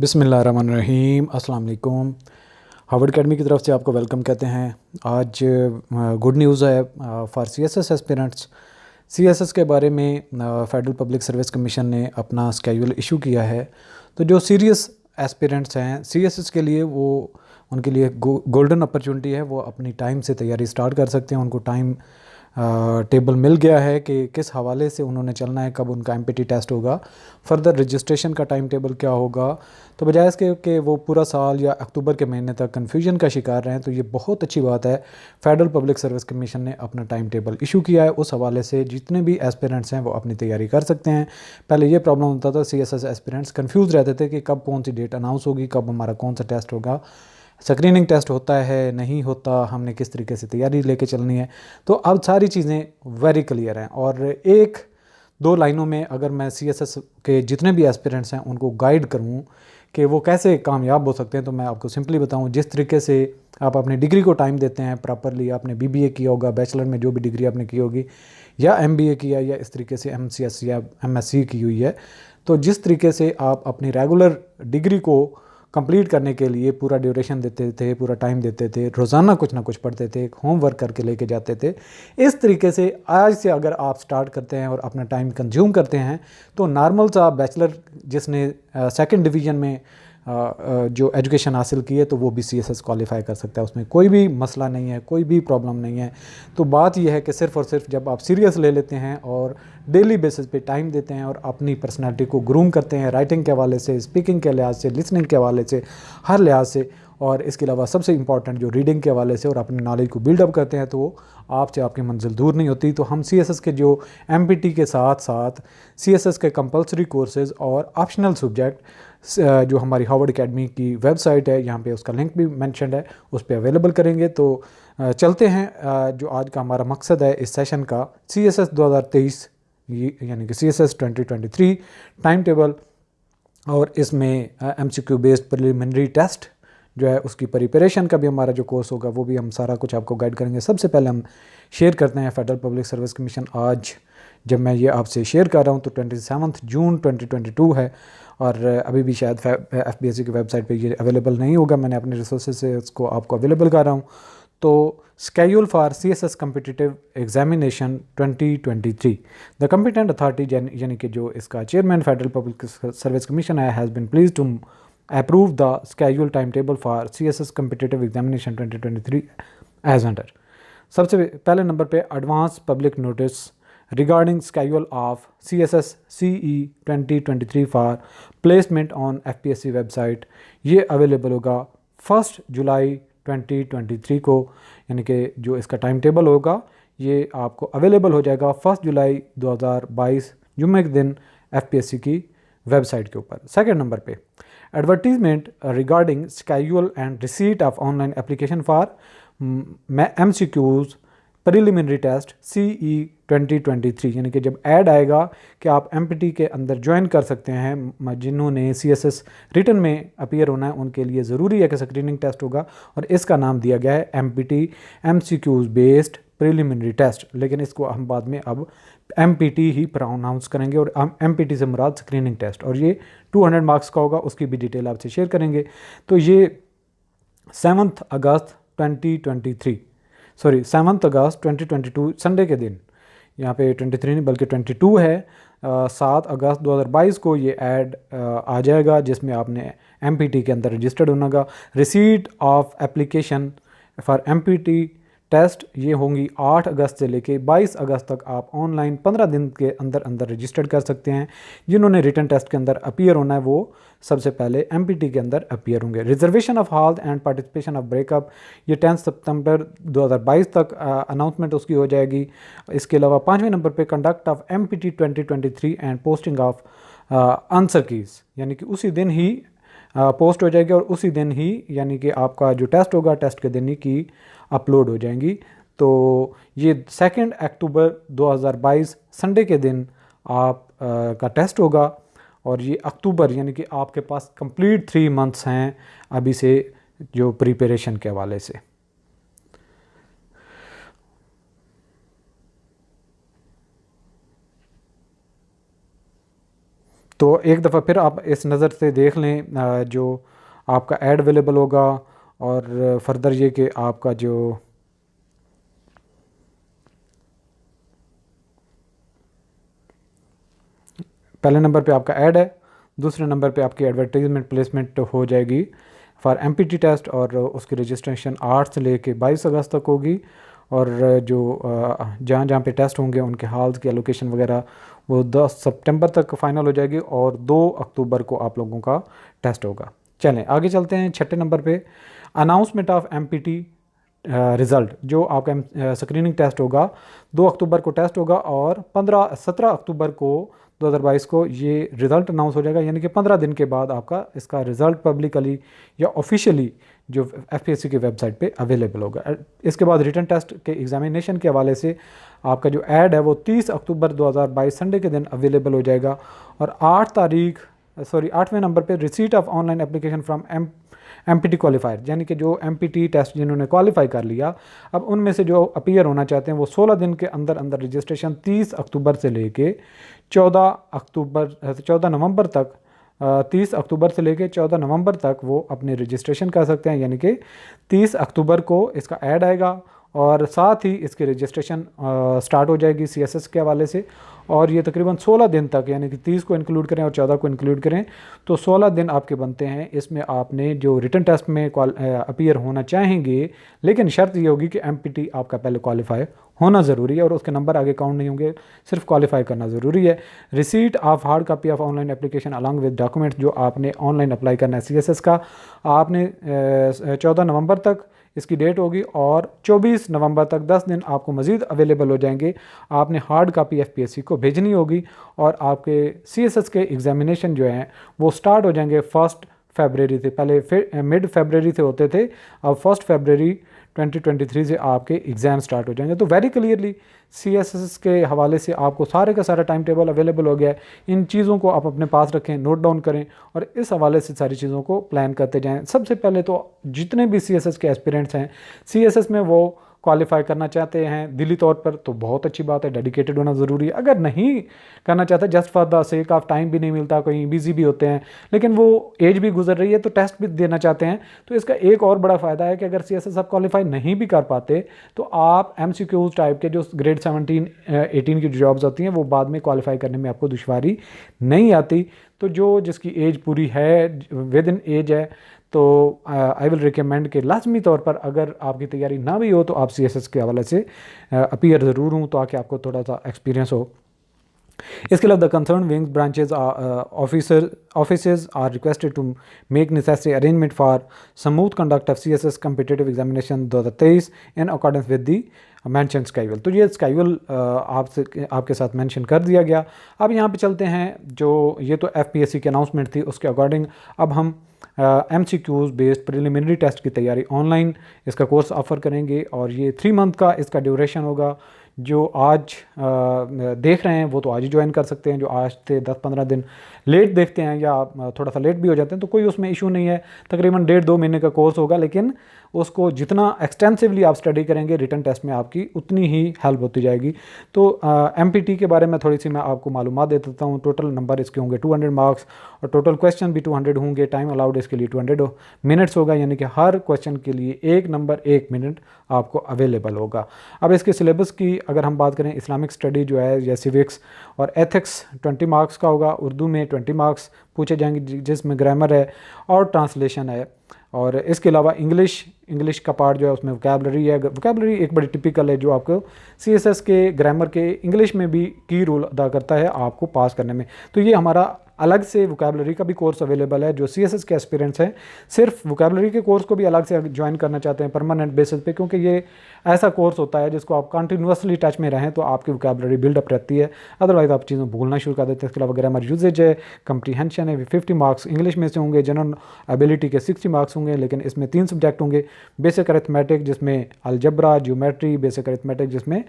बिस्मिल्लाहिर्रहमानिर्रहीम अस्सलाम वालेकुम। हार्वर्ड अकेडमी की तरफ से आपको वेलकम कहते हैं। आज गुड न्यूज़ है फॉर सीएसएस एस्पिरेंट्स। सीएसएस के बारे में फेडरल पब्लिक सर्विस कमीशन ने अपना स्केड्यूल इशू किया है। तो जो सीरियस एस्पिरेंट्स हैं सीएसएस के लिए, वो उनके लिए गोल्डन अपॉर्चुनिटी है। वो अपनी टाइम से तैयारी स्टार्ट कर सकते हैं। उनको टाइम टेबल मिल गया है कि किस हवाले से उन्होंने चलना है, कब उनका एमपीटी टेस्ट होगा, फर्दर रजिस्ट्रेशन का टाइम टेबल क्या होगा। तो बजाय इसके कि वो पूरा साल या अक्टूबर के महीने तक कन्फ्यूजन का शिकार रहे हैं, तो ये बहुत अच्छी बात है। फेडरल पब्लिक सर्विस कमीशन ने अपना टाइम टेबल इशू किया है। उस हवाले से जितने भी एस्पिरेंट्स हैं वो अपनी तैयारी कर सकते हैं। पहले ये प्रॉब्लम होता था, सीएसएस एस्पिरेंट्स कन्फ्यूज़ रहते थे कि कब कौन सी डेट अनाउंस होगी, कब हमारा कौन सा टेस्ट होगा, स्क्रीनिंग टेस्ट होता है नहीं होता, हमने किस तरीके से तैयारी लेके चलनी है। तो अब सारी चीज़ें वेरी क्लियर हैं। और एक दो लाइनों में अगर मैं सीएसएस के जितने भी एस्पिरेंट्स हैं उनको गाइड करूं कि वो कैसे कामयाब हो सकते हैं, तो मैं आपको सिंपली बताऊं, जिस तरीके से आप अपनी डिग्री को टाइम देते हैं प्रॉपरली, आपने बीबीए किया होगा, बैचलर में जो भी डिग्री आपने की होगी, या एमबीए किया, या इस तरीके से एमसीएस या एमएससी की हुई है, तो जिस तरीके से आप अपनी रेगुलर डिग्री को कंप्लीट करने के लिए पूरा ड्यूरेशन देते थे, पूरा टाइम देते थे, रोज़ाना कुछ ना कुछ पढ़ते थे, होमवर्क करके लेके जाते थे, इस तरीके से आज से अगर आप स्टार्ट करते हैं और अपना टाइम कंज्यूम करते हैं, तो नॉर्मल सा बैचलर जिसने सेकंड डिवीज़न में जो एजुकेशन हासिल की है, तो वो भी सीएसएस क्वालिफाई कर सकता है। उसमें कोई भी मसला नहीं है, कोई भी प्रॉब्लम नहीं है। तो बात यह है कि सिर्फ़ और सिर्फ जब आप सीरियस ले लेते हैं और डेली बेसिस पे टाइम देते हैं और अपनी पर्सनालिटी को ग्रूम करते हैं, राइटिंग के हवाले से, स्पीकिंग के लिहाज से, लिसनिंग के हवाले से, हर लिहाज से, और इसके अलावा सबसे इंपॉर्टेंट जो रीडिंग के हवाले से, और अपनी नॉलेज को बिल्डअप करते हैं, तो आपसे आपकी मंजिल दूर नहीं होती। तो हम सीएसएस के जो एमपीटी के साथ साथ सीएसएस के कंपलसरी कोर्सेज़ और ऑप्शनल सब्जेक्ट जो हमारी हार्वर्ड अकेडमी की वेबसाइट है, यहाँ पे उसका लिंक भी मेंशन्ड है, उस पर अवेलेबल करेंगे। तो चलते हैं, जो आज का हमारा मकसद है इस सेशन का, सीएसएस 2023 यानी कि सीएसएस 2023 टाइम टेबल, और इसमें एमसीक्यू बेस्ड प्रिलिमिनरी टेस्ट जो है उसकी प्रिपरेशन का भी हमारा जो कोर्स होगा, वो भी हम सारा कुछ आपको गाइड करेंगे। सबसे पहले हम शेयर करते हैं फेडरल पब्लिक सर्विस कमीशन, आज जब मैं ये आपसे शेयर कर रहा हूँ तो 27 जून 2022 है, और अभी भी शायद एफबीएससी की वेबसाइट पे ये अवेलेबल नहीं होगा। मैंने अपने रिसोर्सेज से इसको आपको अवेलेबल कर रहा हूँ। तो schedule for CSS competitive examination 2023, the competent authority यानी कि जो इसका chairman federal public service commission है, has been pleased to approve the schedule time table for CSS competitive examination 2023 as under. सबसे पहले नंबर पे advance public notice regarding schedule of CSS CE 2023 for placement on FPSC website, ये available होगा 1 जुलाई 2023 को, यानी कि जो इसका टाइम टेबल होगा ये आपको अवेलेबल हो जाएगा 1 जुलाई 2022 जुम्मे के दिन FPSC की वेबसाइट के ऊपर। सेकेंड नंबर पे advertisement regarding schedule and receipt of online application for MCQs preliminary test CE 2023, यानी कि जब ऐड आएगा कि आप एमपीटी के अंदर ज्वाइन कर सकते हैं, जिन्होंने सीएसएस रिटन में अपीयर होना है उनके लिए ज़रूरी है कि स्क्रीनिंग टेस्ट होगा, और इसका नाम दिया गया है MPT MCQs based preliminary test. लेकिन इसको हम बाद में अब एमपीटी ही प्रोनाउंस करेंगे, और एमपीटी से मुराद स्क्रीनिंग टेस्ट, और ये 200 मार्क्स का होगा। उसकी भी डिटेल आपसे शेयर करेंगे। तो ये 7 अगस्त 2022 संडे के दिन, यहाँ पे 23 नहीं बल्कि 22 है, 7 अगस्त 2022 को ये ऐड आ जाएगा, जिसमें आपने एमपीटी के अंदर रजिस्टर्ड होना का। Receipt of application for MPT test ये होंगी 8 अगस्त से लेके 22 अगस्त तक। आप ऑनलाइन 15 दिन के अंदर अंदर रजिस्टर्ड कर सकते हैं। जिन्होंने रिटन टेस्ट के अंदर अपीयर होना है वो सबसे पहले एमपीटी के अंदर अपीयर होंगे। Reservation of hall and participation of breakup, ये 10 सितंबर 2022 तक अनाउंसमेंट उसकी हो जाएगी। इसके अलावा 5वें नंबर पे conduct of empty 2023 and posting of answer keys, यानी कि उसी दिन ही पोस्ट हो जाएगी, और उसी दिन ही यानी कि आपका जो टेस्ट होगा टेस्ट के दिन ही की अपलोड हो जाएंगी। तो ये 2 अक्टूबर 2022 संडे के दिन आप का टेस्ट होगा, और ये अक्टूबर यानी कि आपके पास कंप्लीट 3 मंथ्स हैं अभी से जो प्रिपरेशन के हवाले से। तो एक दफ़ा फिर आप इस नज़र से देख लें जो आपका ऐड अवेलेबल होगा, और फर्दर ये कि आपका जो पहले नंबर पे आपका ऐड है, दूसरे नंबर पे आपकी एडवर्टीज़मेंट प्लेसमेंट हो जाएगी फॉर एमपीटी टेस्ट, और उसकी रजिस्ट्रेशन 8 से लेके 22 अगस्त तक होगी। और जो जहाँ जहाँ पे टेस्ट होंगे उनके हाल्स की एलोकेशन वगैरह वो 10 सितंबर तक फाइनल हो जाएगी, और 2 अक्टूबर को आप लोगों का टेस्ट होगा। चलें आगे चलते हैं। छठे नंबर पे अनाउंसमेंट ऑफ एमपीटी रिज़ल्ट। जो आपका स्क्रीनिंग टेस्ट होगा 2 अक्टूबर को टेस्ट होगा, और 17 अक्टूबर को 2022 को ये रिज़ल्ट अनाउंस हो जाएगा, यानी कि 15 दिन के बाद आपका इसका रिज़ल्ट पब्लिकली या ऑफिशियली जो एफपीएससी की वेबसाइट पे अवेलेबल होगा। इसके बाद रिटन टेस्ट के एग्जामिनेशन के हवाले से आपका जो ऐड है वो 30 अक्टूबर 2022 संडे के दिन अवेलेबल हो जाएगा। और 8वें नंबर पे receipt of online application from empty qualifier, यानी कि जो एमपीटी टेस्ट जिन्होंने क्वालिफाई कर लिया, अब उनमें से जो अपीयर होना चाहते हैं वो 16 दिन के अंदर अंदर रजिस्ट्रेशन 30 अक्टूबर से लेके 14 नवंबर तक 30 अक्टूबर से लेके 14 नवंबर तक वो अपने रजिस्ट्रेशन कर सकते हैं। यानी कि 30 अक्टूबर को इसका ऐड आएगा, और साथ ही इसकी रजिस्ट्रेशन स्टार्ट हो जाएगी सीएसएस के हवाले से। और ये तकरीबन 16 दिन तक, यानी कि 30 को इंक्लूड करें और 14 को इंक्लूड करें तो 16 दिन आपके बनते हैं। इसमें आपने जो रिटन टेस्ट में अपीयर होना चाहेंगे, लेकिन शर्त ये होगी कि एमपीटी आपका पहले क्वालिफाई होना ज़रूरी है, और उसके नंबर आगे काउंट नहीं होंगे, सिर्फ क्वालिफाई करना ज़रूरी है। Receipt of hard copy of online application along with document, जो आपने ऑनलाइन अप्लाई करना है सीएसएस का, आपने 14 नवंबर तक इसकी डेट होगी, और 24 नवंबर तक 10 दिन आपको मज़ीद अवेलेबल हो जाएंगे। आपने हार्ड कापी एफपीएससी को भेजनी होगी, और आपके सीएसएस के एग्ज़ामिनेशन जो हैं वो स्टार्ट हो जाएंगे 1 फरवरी से। पहले मिड फरवरी से होते थे, अब 1 फरवरी 2023 से आपके एग्ज़ाम स्टार्ट हो जाएंगे। तो वेरी क्लियरली सीएसएस के हवाले से आपको सारे का सारा टाइम टेबल अवेलेबल हो गया है। इन चीज़ों को आप अपने पास रखें, नोट डाउन करें, और इस हवाले से सारी चीज़ों को प्लान करते जाएं। सबसे पहले तो जितने भी सीएसएस के एस्पिरेंट्स हैं, सीएसएस में वो क्वालिफाई करना चाहते हैं दिली तौर पर, तो बहुत अच्छी बात है, डेडिकेटेड होना ज़रूरी है। अगर नहीं करना चाहते, just for the sake of time भी नहीं मिलता, कहीं बिजी भी होते हैं, लेकिन वो एज भी गुजर रही है तो टेस्ट भी देना चाहते हैं, तो इसका एक और बड़ा फ़ायदा है कि अगर सीएसएस आप क्वालिफाई नहीं भी कर पाते तो आप एमसीक्यूज टाइप के जो ग्रेड 17-18 की जॉब्स होती हैं वो बाद में क्वालिफाई करने में आपको दुश्वारी नहीं आती। तो जिसकी एज पूरी है, विद इन एज है, तो आई विल रिकमेंड कि लाजमी तौर पर अगर आपकी तैयारी ना भी हो तो आप सीएसएस के हवाले से अपीयर ज़रूर हूँ, ताकि आपको थोड़ा सा एक्सपीरियंस हो। इसके अलावा the concern wings branches offices are requested to make necessary arrangement for smooth conduct of CSS competitive examination 2023 in accordance with the mention schedule. तो ये स्काईवल आपके साथ मेंशन कर दिया गया। अब यहाँ पे चलते हैं, जो ये तो एफपीएससी की अनाउंसमेंट थी, उसके अकॉर्डिंग अब हम एमसीक्यूज बेस्ड प्रिलिमिनरी टेस्ट की तैयारी ऑनलाइन इसका कोर्स ऑफ़र करेंगे, और ये 3 मंथ का इसका ड्यूरेशन होगा। जो आज देख रहे हैं वो तो आज ही ज्वाइन कर सकते हैं, जो आज से 10-15 दिन लेट देखते हैं या थोड़ा सा लेट भी हो जाते हैं तो कोई उसमें इशू नहीं है। तकरीबन 1.5-2 महीने का कोर्स होगा, लेकिन उसको जितना एक्सटेंसिवली आप स्टडी करेंगे रिटन टेस्ट में आपकी उतनी ही हेल्प होती जाएगी। तो एमपीटी के बारे में थोड़ी सी मैं आपको मालूमात दे देता हूँ। टोटल नंबर इसके होंगे 200 मार्क्स, और टोटल क्वेश्चन भी 200 होंगे। टाइम अलाउड इसके लिए 200 मिनट्स होगा, यानी कि हर क्वेश्चन के लिए 1 नंबर 1 मिनट आपको अवेलेबल होगा। अब इसके सिलेबस की अगर हम बात करें, इस्लामिक स्टडी जो है या सिविक्स और एथिक्स 20 मार्क्स का होगा, उर्दू में 20 मार्क्स पूछे जाएंगे जिसमें ग्रामर है और ट्रांसलेशन है। और इसके अलावा इंग्लिश का पार्ट जो है उसमें वोकैबलरी है। वोकैबलरी एक बड़ी टिपिकल है जो आपको सीएसएस के ग्रामर के इंग्लिश में भी की रोल अदा करता है आपको पास करने में। तो ये हमारा अलग से वोकैबलरी का भी कोर्स अवेलेबल है। जो सीएसएस के एस्पिरेंट्स हैं सिर्फ वोकैबलरी के कोर्स को भी अलग से ज्वाइन करना चाहते हैं परमानेंट बेसिस पे, क्योंकि ये ऐसा कोर्स होता है जिसको आप कंटिन्यूसली टच में रहें तो आपकी वोकैबलरी बिल्डअप रहती है, अदरवाइज आप चीज़ों भूलना शुरू कर देते हैं। इसके अलावा ग्रामर यूजेज है, कंप्रीहेंशन है, 50 मार्क्स इंग्लिश में से होंगे। जनरल एबिलिटी के 60 मार्क्स होंगे, लेकिन इसमें 3 सब्जेक्ट होंगे। बेसिक अरिथमेटिक जिसमें अलजब्रा, ज्योमेट्री, बेसिक अरिथमेटिक जिसमें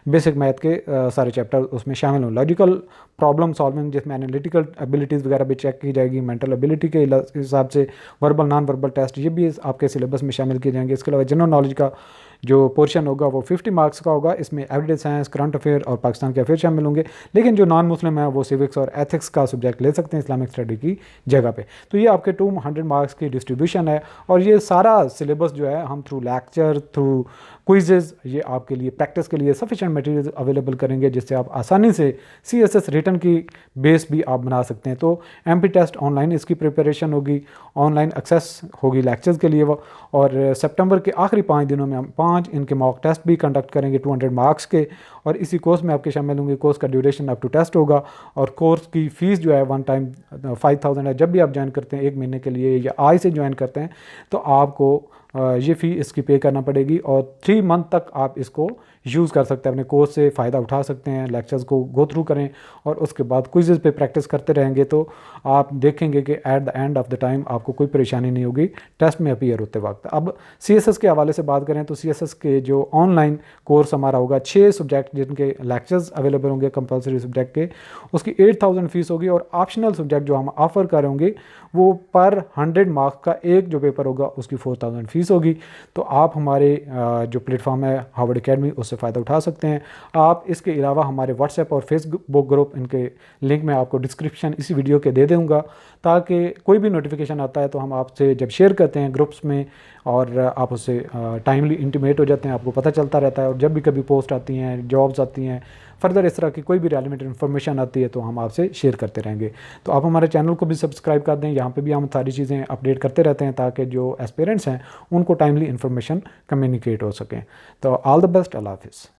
बेसिक मैथ के सारे चैप्टर उसमें शामिल हों। लॉजिकल प्रॉब्लम सॉल्विंग जिसमें एनालिटिकल एबिलिटी एबिलिटीज़ वगैरह भी चेक की जाएगी, मेंटल एबिलिटी के हिसाब से वर्बल नॉन वर्बल टेस्ट ये भी आपके सिलेबस में शामिल किए जाएंगे। इसके अलावा जनरल नॉलेज का जो पोर्शन होगा वो 50 मार्क्स का होगा। इसमें एवरीडे साइंस, करंट अफेयर और पाकिस्तान के अफेयर शामिल होंगे। लेकिन जो नॉन मुस्लिम है वो सिविक्स और एथिक्स का सब्जेक्ट ले सकते हैं इस्लामिक स्टडी की जगह पे। तो ये आपके 200 मार्क्स की डिस्ट्रीब्यूशन है। और ये सारा सिलेबस जो है हम थ्रू लेक्चर, थ्रू क्विजेज़, ये आपके लिए प्रैक्टिस के लिए सफिशेंट मटेरियल अवेलेबल करेंगे, जिससे आप आसानी से CSS रिटर्न की बेस भी आप बना सकते हैं। तो MP टेस्ट ऑनलाइन इसकी प्रिपरेशन होगी, ऑनलाइन एक्सेस होगी लेक्चर्स के लिए वो। और सितंबर के आखिरी 5 दिनों में हम 5 इनके मॉक टेस्ट भी कंडक्ट करेंगे 200 मार्क्स के। और इसी कोर्स में आपके शामिल होंगे। कोर्स का ड्यूरेशन अप टू टेस्ट होगा। और कोर्स की फ़ीस जो है वन टाइम 5000 है। जब भी आप ज्वाइन करते हैं 1 महीने के लिए या आज से ज्वाइन करते हैं तो आपको ये फ़ी इसकी पे करना पड़ेगी। और 3 मंथ तक आप इसको यूज़ कर सकते हैं, अपने कोर्स से फ़ायदा उठा सकते हैं। लेक्चर्स को गो थ्रू करें और उसके बाद क्विज़ पे प्रैक्टिस करते रहेंगे तो आप देखेंगे कि at the end of the time आपको कोई परेशानी नहीं होगी टेस्ट में अपीयर होते वक्त। अब CSS के हवाले से बात करें तो CSS के जो ऑनलाइन कोर्स हमारा होगा 6 सब्जेक्ट जिनके लेक्चर्स अवेलेबल होंगे कंपलसरी सब्जेक्ट के, उसकी 8000 फ़ीस होगी। और ऑप्शनल सब्जेक्ट जो हम ऑफ़र कर होंगे वो पर 100 मार्क्स का एक जो पेपर होगा उसकी 4000 फ़ीस होगी। तो आप हमारे जो प्लेटफॉर्म है हार्वर्ड एकेडमी उससे फ़ायदा उठा सकते हैं। आप इसके अलावा हमारे व्हाट्सएप और फेसबुक ग्रुप, इनके लिंक मैं आपको डिस्क्रिप्शन इसी वीडियो के दे दूँगा, ताकि कोई भी नोटिफिकेशन आता है तो हम आपसे जब शेयर करते हैं ग्रुप्स में और आप उससे टाइमली इंटीमेट हो जाते हैं, आपको पता चलता रहता है। और जब भी कभी पोस्ट आती हैं, जॉब्स आती हैं, फर्दर इस तरह की कोई भी रेलिवेंट इन्फॉर्मेशन आती है तो हम आपसे शेयर करते रहेंगे। तो आप हमारे चैनल को भी सब्सक्राइब कर दें। यहाँ पे भी हम सारी चीज़ें अपडेट करते रहते हैं ताकि जो एस्पिरेंट्स हैं उनको टाइमली इन्फॉर्मेशन कम्युनिकेट हो सकें। तो ऑल द बेस्ट, अल्लाह हाफिज़।